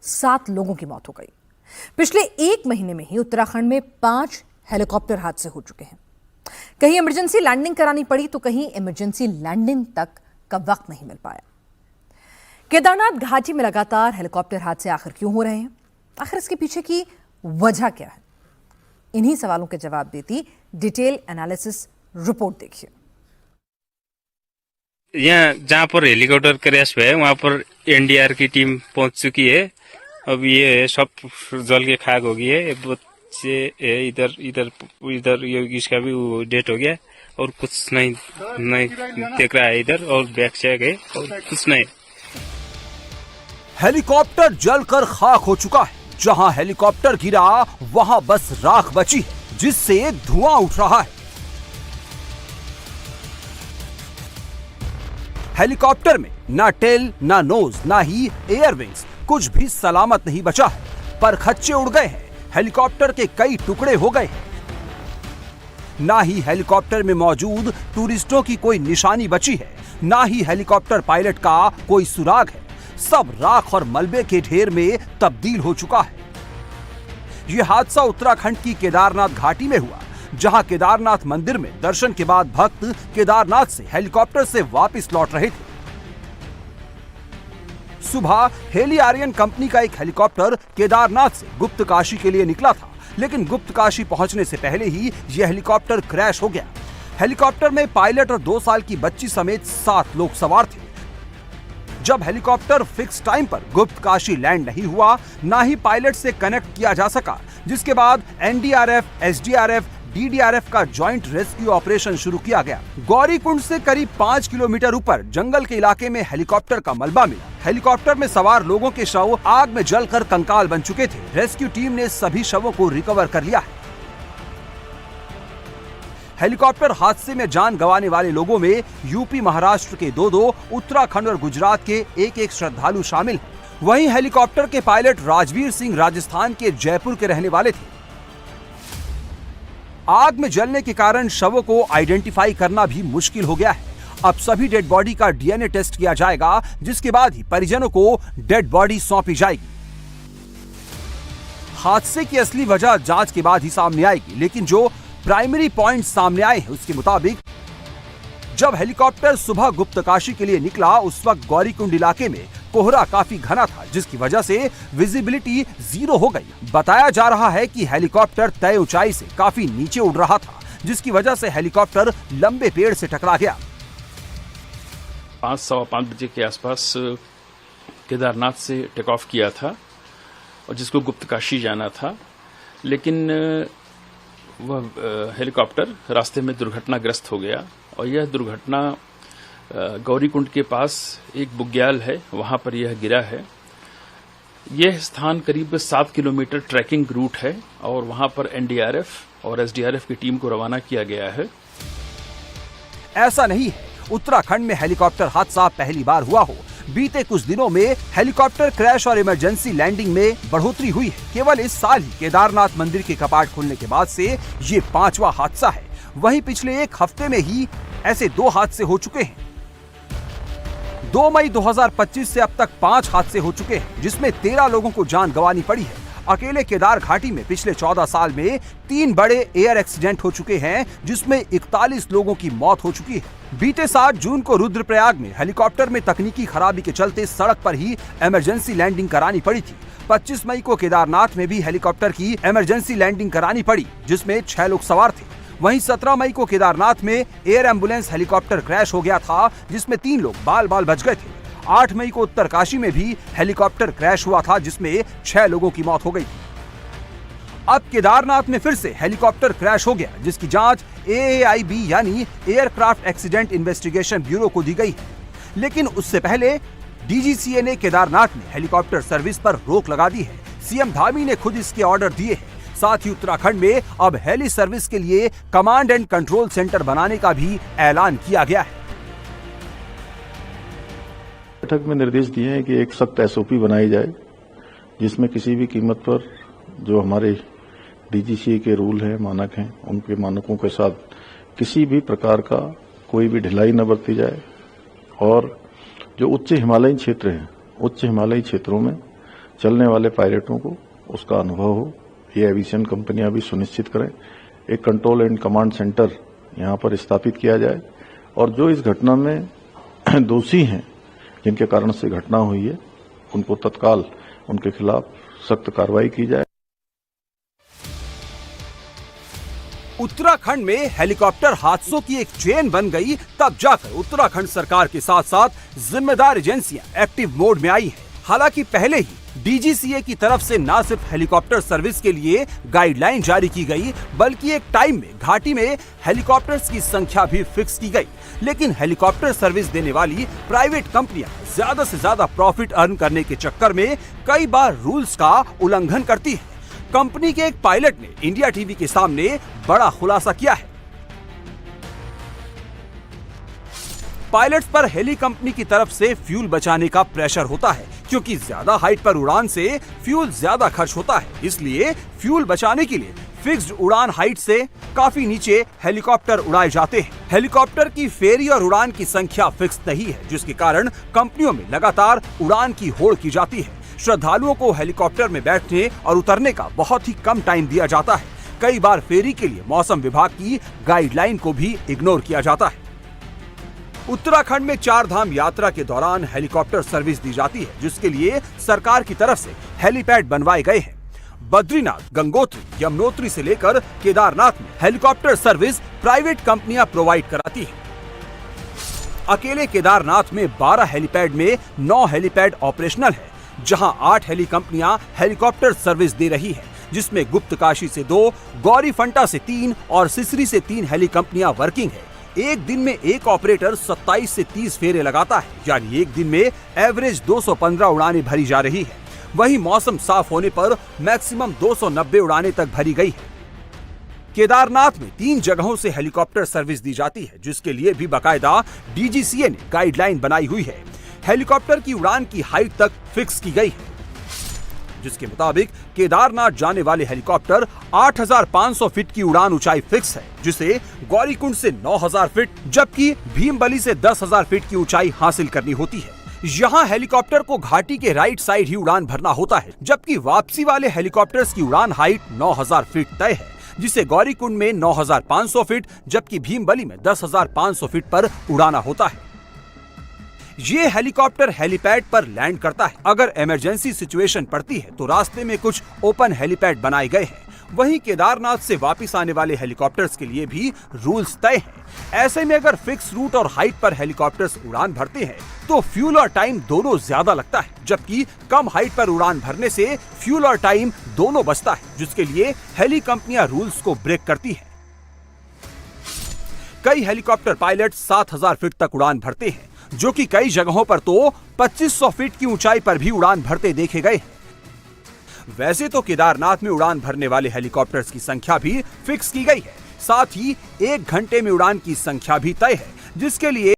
7 लोगों की मौत हो गई। पिछले 1 महीने में ही उत्तराखंड में 5 हेलीकॉप्टर हादसे हो चुके हैं। कहीं इमरजेंसी लैंडिंग करानी पड़ी तो कहीं इमरजेंसी लैंडिंग तक का वक्त नहीं मिल पाया। केदारनाथ घाटी में लगातार हेलीकॉप्टर हादसे आखिर क्यों हो रहे हैं? आखिर इसके पीछे की वजह क्या है? इन्हीं सवालों के जवाब देती डिटेल एनालिसिस रिपोर्ट देखिए। यहाँ जहाँ पर हेलीकॉप्टर क्रैश हुआ है वहाँ पर एनडीआर की टीम पहुंच चुकी है। अब ये सब जल के खाक हो गई है। बच्चे इधर इधर इधर इसका भी डेथ हो गया और कुछ नहीं देख रहा है इधर, और बैक चेक है और कुछ नहीं। हेलीकॉप्टर जलकर खाक हो चुका है। जहां हेलीकॉप्टर गिरा वहां बस राख बची है, जिससे धुआं उठ रहा है। हेलीकॉप्टर में ना टेल, ना नोज, ना ही एयर विंग्स, कुछ भी सलामत नहीं बचा है। परखच्चे उड़ गए हैं, हेलीकॉप्टर के कई टुकड़े हो गए हैं। ना ही हेलीकॉप्टर में मौजूद टूरिस्टों की कोई निशानी बची है, ना ही हेलीकॉप्टर पायलट का कोई सुराग है। सब राख और मलबे के ढेर में तब्दील हो चुका है। यह हादसा उत्तराखंड की केदारनाथ घाटी में हुआ, जहां केदारनाथ मंदिर में दर्शन के बाद भक्त केदारनाथ से हेलीकॉप्टर से वापस लौट रहे थे। सुबह हेली आर्यन कंपनी का एक हेलीकॉप्टर केदारनाथ से गुप्त काशी के लिए निकला था, लेकिन गुप्त काशी पहुंचने से पहले ही यह हेलीकॉप्टर क्रैश हो गया। हेलीकॉप्टर में पायलट और 2 साल की बच्ची समेत 7 लोग सवार थे। जब हेलीकॉप्टर फिक्स टाइम पर गुप्त काशी लैंड नहीं हुआ, ना ही पायलट से कनेक्ट किया जा सका, जिसके बाद एनडीआरएफ, एसडीआरएफ, डीडीआरएफ का जॉइंट रेस्क्यू ऑपरेशन शुरू किया गया। गौरीकुंड से करीब 5 किलोमीटर ऊपर जंगल के इलाके में हेलीकॉप्टर का मलबा मिला। हेलीकॉप्टर में सवार लोगों के शव आग में जलकर कंकाल बन चुके थे। रेस्क्यू टीम ने सभी शवों को रिकवर कर लिया है। हेलीकॉप्टर हादसे में जान गंवाने वाले लोगों में यूपी, महाराष्ट्र के 2, उत्तराखंड और गुजरात के 1 श्रद्धालु शामिल हैं। वहीं हेलीकॉप्टर के पायलट राजवीर सिंह राजस्थान के जयपुर के रहने वाले थे। आग में जलने के कारण शवों को आइडेंटिफाई करना भी मुश्किल हो गया है। अब सभी डेड बॉडी का डीएनए टेस्ट किया जाएगा, जिसके बाद ही परिजनों को डेड बॉडी सौंपी जाएगी। हादसे की असली वजह जांच के बाद ही सामने आएगी, लेकिन जो प्राइमरी पॉइंट सामने आए हैं उसके मुताबिक जब हेलीकॉप्टर सुबह गुप्त काशी के लिए निकला, उस वक्त गौरीकुंड इलाके में कोहरा काफी घना था, जिसकी वजह से विजिबिलिटी 0 हो गई। बताया जा रहा है कि हेलीकॉप्टर तय ऊंचाई से काफी नीचे उड़ रहा था, जिसकी वजह से हेलीकॉप्टर लंबे पेड़ से टकरा गया। 5:15 बजे के आसपास केदारनाथ से टेक ऑफ किया था और जिसको गुप्त काशी जाना था, लेकिन वह हेलीकॉप्टर रास्ते में दुर्घटनाग्रस्त हो गया। और यह दुर्घटना गौरीकुंड के पास एक बुग्याल है, वहां पर यह गिरा है। यह स्थान करीब 7 किलोमीटर ट्रैकिंग रूट है और वहां पर एनडीआरएफ और एसडीआरएफ की टीम को रवाना किया गया है। ऐसा नहीं है उत्तराखंड में हेलीकॉप्टर हादसा पहली बार हुआ हो। बीते कुछ दिनों में हेलीकॉप्टर क्रैश और इमरजेंसी लैंडिंग में बढ़ोतरी हुई है। केवल इस साल ही केदारनाथ मंदिर के कपाट खुलने के बाद से ये 5वां हादसा है। वहीं पिछले 1 हफ्ते में ही ऐसे 2 हादसे हो चुके हैं। 2 मई 2025 से अब तक 5 हादसे हो चुके हैं, जिसमें 13 लोगों को जान गंवानी पड़ी है। अकेले केदार घाटी में पिछले 14 साल में 3 बड़े एयर एक्सीडेंट हो चुके हैं, जिसमें 41 लोगों की मौत हो चुकी है। बीते 7 जून को रुद्रप्रयाग में हेलीकॉप्टर में तकनीकी खराबी के चलते सड़क पर ही इमरजेंसी लैंडिंग करानी पड़ी थी। 25 मई को केदारनाथ में भी हेलीकॉप्टर की इमरजेंसी लैंडिंग करानी पड़ी, जिसमें 6 लोग सवार थे। वहीं 17 मई को केदारनाथ में एयर एम्बुलेंस हेलीकॉप्टर क्रैश हो गया था, जिसमें 3 लोग बाल बाल बच गए थे। 8 मई को उत्तरकाशी में भी हेलीकॉप्टर क्रैश हुआ था, जिसमें 6 लोगों की मौत हो गई थी। अब केदारनाथ में फिर से हेलीकॉप्टर क्रैश हो गया, जिसकी जांच AAIB यानी एयरक्राफ्ट एक्सीडेंट इन्वेस्टिगेशन ब्यूरो को दी गई है। लेकिन उससे पहले DGCA ने केदारनाथ में हेलीकॉप्टर सर्विस पर रोक लगा दी है। सीएम धामी ने खुद इसके ऑर्डर दिए हैं। साथ ही उत्तराखंड में अब हेली सर्विस के लिए कमांड एंड कंट्रोल सेंटर बनाने का भी ऐलान किया गया है। बैठक में निर्देश दिए हैं कि एक सख्त SOP बनाई जाए, जिसमें किसी भी कीमत पर जो हमारे DGCA के रूल हैं, मानक हैं, उनके मानकों के साथ किसी भी प्रकार का कोई भी ढिलाई न बरती जाए। और जो उच्च हिमालयी क्षेत्र हैं, उच्च हिमालयी क्षेत्रों में चलने वाले पायलटों को उसका अनुभव हो, ये एविएशन कंपनियां भी सुनिश्चित करें। एक कंट्रोल एंड कमांड सेंटर यहाँ पर स्थापित किया जाए और जो इस घटना में दोषी हैं, जिनके कारण से घटना हुई है, उनको तत्काल उनके खिलाफ सख्त कार्रवाई की जाए। उत्तराखंड में हेलीकॉप्टर हादसों की एक चेन बन गई, तब जाकर उत्तराखंड सरकार के साथ साथ जिम्मेदार एजेंसियां एक्टिव मोड में आई हैं। हालांकि पहले ही डीजीसीए की तरफ से न सिर्फ हेलीकॉप्टर सर्विस के लिए गाइडलाइन जारी की गई, बल्कि एक टाइम में घाटी में हेलीकॉप्टर्स की संख्या भी फिक्स की गई। लेकिन हेलीकॉप्टर सर्विस देने वाली प्राइवेट कंपनियां ज्यादा से ज्यादा प्रॉफिट अर्न करने के चक्कर में कई बार रूल्स का उल्लंघन करती है। कंपनी के एक पायलट ने इंडिया टीवी के सामने बड़ा खुलासा किया है। पायलट्स पर हेली कंपनी की तरफ से फ्यूल बचाने का प्रेशर होता है, क्योंकि ज्यादा हाइट पर उड़ान से फ्यूल ज्यादा खर्च होता है। इसलिए फ्यूल बचाने के लिए फिक्स्ड उड़ान हाइट से काफी नीचे हेलीकॉप्टर उड़ाए जाते हैं। हेलीकॉप्टर की फेरी और उड़ान की संख्या फिक्स नहीं है, जिसके कारण कंपनियों में लगातार उड़ान की होड़ की जाती है। श्रद्धालुओं को हेलीकॉप्टर में बैठने और उतरने का बहुत ही कम टाइम दिया जाता है। कई बार फेरी के लिए मौसम विभाग की गाइडलाइन को भी इग्नोर किया जाता है। उत्तराखंड में 4 धाम यात्रा के दौरान हेलीकॉप्टर सर्विस दी जाती है, जिसके लिए सरकार की तरफ से हेलीपैड बनवाए गए हैं। बद्रीनाथ, गंगोत्री, यमुनोत्री से लेकर केदारनाथ में हेलीकॉप्टर सर्विस प्राइवेट कंपनियां प्रोवाइड कराती हैं। अकेले केदारनाथ में 12 हेलीपैड में 9 हेलीपैड ऑपरेशनल है, जहां 8 हेली कंपनियां हेलीकॉप्टर सर्विस दे रही है, जिसमें गुप्त काशी से 2, गौरीफंटा से 3 और सिसरी से 3 हेली कंपनियां वर्किंग है। एक दिन में एक ऑपरेटर 27 से 30 फेरे लगाता है, यानी एक दिन में एवरेज 215 उड़ानें भरी जा रही है। वहीं मौसम साफ होने पर मैक्सिमम 290 उड़ानें तक भरी गई है। केदारनाथ में 3 जगहों से हेलीकॉप्टर सर्विस दी जाती है, जिसके लिए भी बाकायदा डीजीसीए ने गाइडलाइन बनाई हुई है। हेलीकॉप्टर की उड़ान की हाइट तक फिक्स की गई है, जिसके मुताबिक केदारनाथ जाने वाले हेलीकॉप्टर 8,500 फीट की उड़ान ऊंचाई फिक्स है, जिसे गौरीकुंड से 9,000 फीट जबकि भीमबली से 10,000 फीट की ऊंचाई हासिल करनी होती है। यहाँ हेलीकॉप्टर को घाटी के राइट साइड ही उड़ान भरना होता है, जबकि वापसी वाले हेलीकॉप्टर्स की उड़ान हाइट 9,000 फीट तय है, जिसे गौरीकुंड में 9,500 फीट जबकि भीमबली में 10,500 फीट पर उड़ाना होता है। ये हेलीकॉप्टर हेलीपैड पर लैंड करता है। अगर इमरजेंसी सिचुएशन पड़ती है तो रास्ते में कुछ ओपन हेलीपैड बनाए गए हैं। वहीं केदारनाथ से वापस आने वाले हेलीकॉप्टर्स के लिए भी रूल्स तय हैं। ऐसे में अगर फिक्स रूट और हाइट पर हेलीकॉप्टर्स उड़ान भरते हैं तो फ्यूल और टाइम दोनों ज्यादा लगता है, जबकि कम हाइट पर उड़ान भरने से फ्यूल और टाइम दोनों बचता है, जिसके लिए हेली कंपनियां रूल्स को ब्रेक करती हैं। कई हेलीकॉप्टर पायलट 7,000 फीट तक उड़ान भरते हैं, जो कि कई जगहों पर तो 2500 फीट की ऊंचाई पर भी उड़ान भरते देखे गए हैं। वैसे तो केदारनाथ में उड़ान भरने वाले हेलीकॉप्टर्स की संख्या भी फिक्स की गई है, साथ ही 1 घंटे में उड़ान की संख्या भी तय है, जिसके लिए